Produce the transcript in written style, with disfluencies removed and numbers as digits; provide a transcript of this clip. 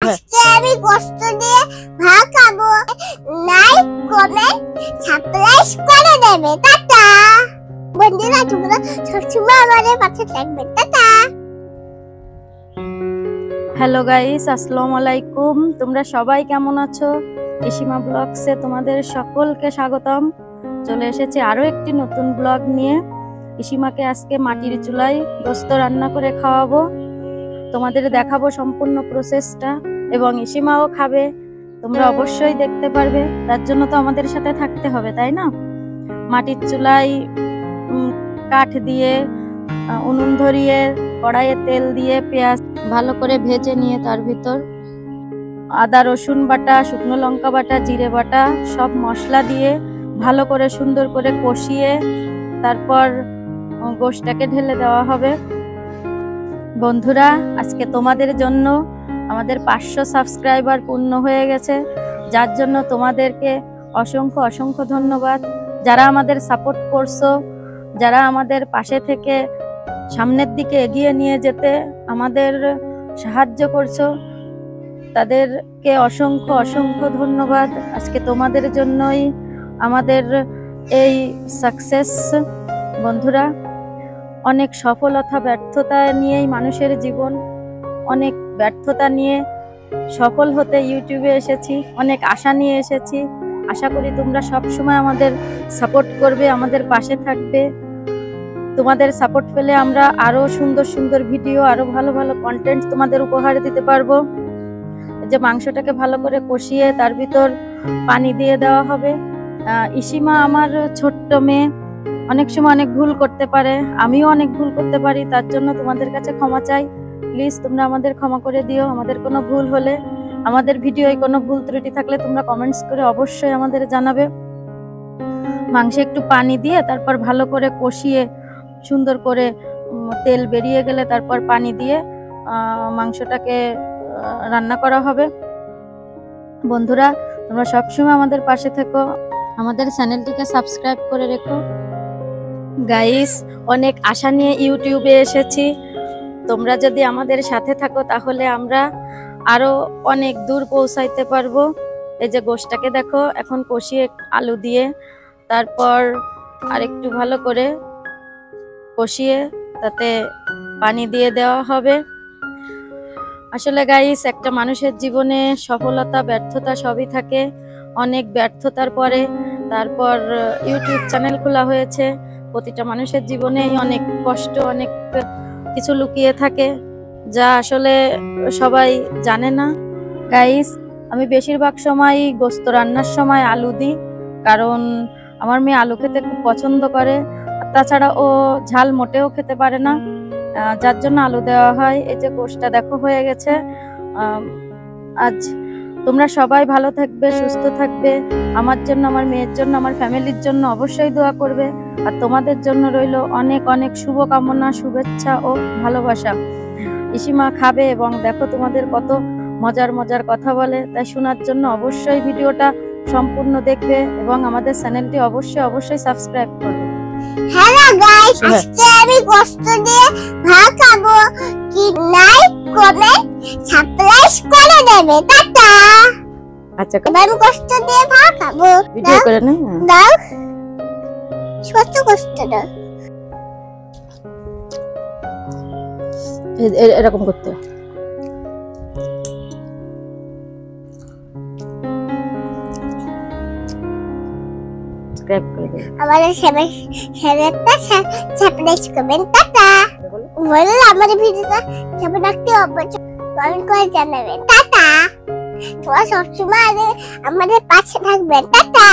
আজকে আমি কষ্ট দিয়ে ভাত খাবো। লাইক কমেন্ট সাবস্ক্রাইব করে দেবে। টাটা বন্ধুরা, তোমরা সবসময় আমাদের পাশে থাকবে। টাটা। হ্যালো গাইস, আসসালামু আলাইকুম। তোমরা সবাই কেমন আছো? ইসিমা ব্লগসে তোমাদের সকলকে স্বাগতম। চলে এসেছি আরো একটি নতুন ব্লগ নিয়ে। ইসিমাকে আজকে মাটির চুলায় গোস্ত রান্না করে খাওয়াবো, তোমাদের দেখাবো সম্পূর্ণ প্রসেসটা, এবং ইসিমাও খাবে। তোমরা অবশ্যই দেখতে পারবে, তার জন্য তো আমাদের সাথে থাকতে হবে, তাই না? মাটির চুলায় কাঠ দিয়ে উনুন ধরিয়ে কড়াইয়ে তেল দিয়ে পেঁয়াজ ভালো করে ভেজে নিয়ে তার ভিতর আদা রসুন বাটা, শুকনো লঙ্কা বাটা, জিরে বাটা সব মশলা দিয়ে ভালো করে সুন্দর করে কষিয়ে তারপর গোশটাকে ঢেলে দেওয়া হবে। বন্ধুরা, আজকে তোমাদের জন্য আমাদের 500 সাবস্ক্রাইবার পূর্ণ হয়ে গেছে, যার জন্য তোমাদেরকে অসংখ্য অসংখ্য ধন্যবাদ। যারা আমাদের সাপোর্ট করছো, যারা আমাদের পাশে থেকে সামনের দিকে এগিয়ে নিয়ে যেতে আমাদের সাহায্য করছো, তাদেরকে অসংখ্য অসংখ্য ধন্যবাদ। আজকে তোমাদের জন্যই আমাদের এই সাকসেস। বন্ধুরা, অনেক সফলতা ব্যর্থতা নিয়েই মানুষের জীবন, অনেক ব্যর্থতা নিয়ে সফল হতে ইউটিউবে এসেছি, অনেক আশা নিয়ে এসেছি। আশা করি তোমরা সব সময় আমাদের সাপোর্ট করবে, আমাদের পাশে থাকবে। তোমাদের সাপোর্ট পেলে আমরা আরো সুন্দর সুন্দর ভিডিও, আরো ভালো ভালো কন্টেন্ট তোমাদের উপহার দিতে পারবো। যে মাংসটাকে ভালো করে কষিয়ে তার ভিতর পানি দিয়ে দেওয়া হবে। ইসিমা আমার ছোট্ট মেয়ে, অনেক সময় অনেক ভুল করতে পারে, আমিও অনেক ভুল করতে পারি, তার জন্য তোমাদের কাছে ক্ষমা চাই। প্লিজ তোমরা আমাদের ক্ষমা করে দিও। আমাদের কোনো ভুল হলে, আমাদের ভিডিওয় কোনো ভুল ত্রুটি থাকলে তোমরা কমেন্টস করে অবশ্যই আমাদের জানাবে। মাংসে একটু পানি দিয়ে তারপর ভালো করে কষিয়ে সুন্দর করে তেল বেরিয়ে গেলে তারপর পানি দিয়ে মাংসটাকে রান্না করা হবে। বন্ধুরা, তোমরা সবসময় আমাদের পাশে থেকো, আমাদের চ্যানেলটিকে সাবস্ক্রাইব করে রেখো। গাইস, অনেক আশা নিয়ে ইউটিউবে এসেছি। তোমরা যদি আমাদের সাথে থাকো তাহলে আমরা আরো অনেক দূর পৌঁছাইতে পারবো। এই যে গোশটাকে দেখো, এখন কষিয়ে আলু দিয়ে তারপর আরেকটু ভালো করে কষিয়ে তাতে পানি দিয়ে দেওয়া হবে। আসলে গাইস, একটা মানুষের জীবনে সফলতা ব্যর্থতা সবই থাকে। অনেক ব্যর্থতার পরে তারপর ইউটিউব চ্যানেল খোলা হয়েছে। প্রতিটা মানুষের জীবনেই অনেক কষ্ট, অনেক কিছু লুকিয়ে থাকে, যা আসলে সবাই জানে না। গাইস, আমি বেশিরভাগ সময় গোস্ত রান্নার সময় আলু দিই, কারণ আমার মেয়ে আলু খেতে খুব পছন্দ করে। তাছাড়া ও ঝাল মোটেও খেতে পারে না, যার জন্য আলু দেওয়া হয়। এই যে গোশটা দেখো হয়ে গেছে। আজ তোমরা সবাই ভালো থাকবে, সুস্থ থাকবে। আমার জন্য, আমার মেয়ের জন্য, আমার ফ্যামিলির জন্য অবশ্যই দোয়া করবে। আর তোমাদের জন্য রইল অনেক অনেক শুভকামনা, শুভেচ্ছা ও ভালোবাসা। ইসিমা খাবে এবং দেখো তোমাদের কত মজার মজার কথা বলে, তাই শোনার জন্য অবশ্যই ভিডিওটা সম্পূর্ণ দেখবে এবং আমাদের চ্যানেলটি অবশ্যই অবশ্যই সাবস্ক্রাইব করবে। হ্যালো গাইস, আজকে আমি কষ্ট দিয়ে ভাত খাবো। কি লাইক কমেন্ট সাবস্ক্রাইব করে দেবে। টাটা। আচ্ছা, আমি কষ্ট দিয়ে ভাত খাবো। ভিডিও করে নে। দাও, ছোট কষ্ট দাও। এরকম করতে সাবস্ক্রাইব করে দেবে। আমাদের চ্যানেলটা সাবস্ক্রাইব করবেন। টাটা। বললে আমাদের ভিডিওটা কেমন লাগতে অবশ্যই কমেন্ট করে জানাবেন। টাটা। তোমরা সবসময় আমাদের পাশে থাকবেন। টাটা।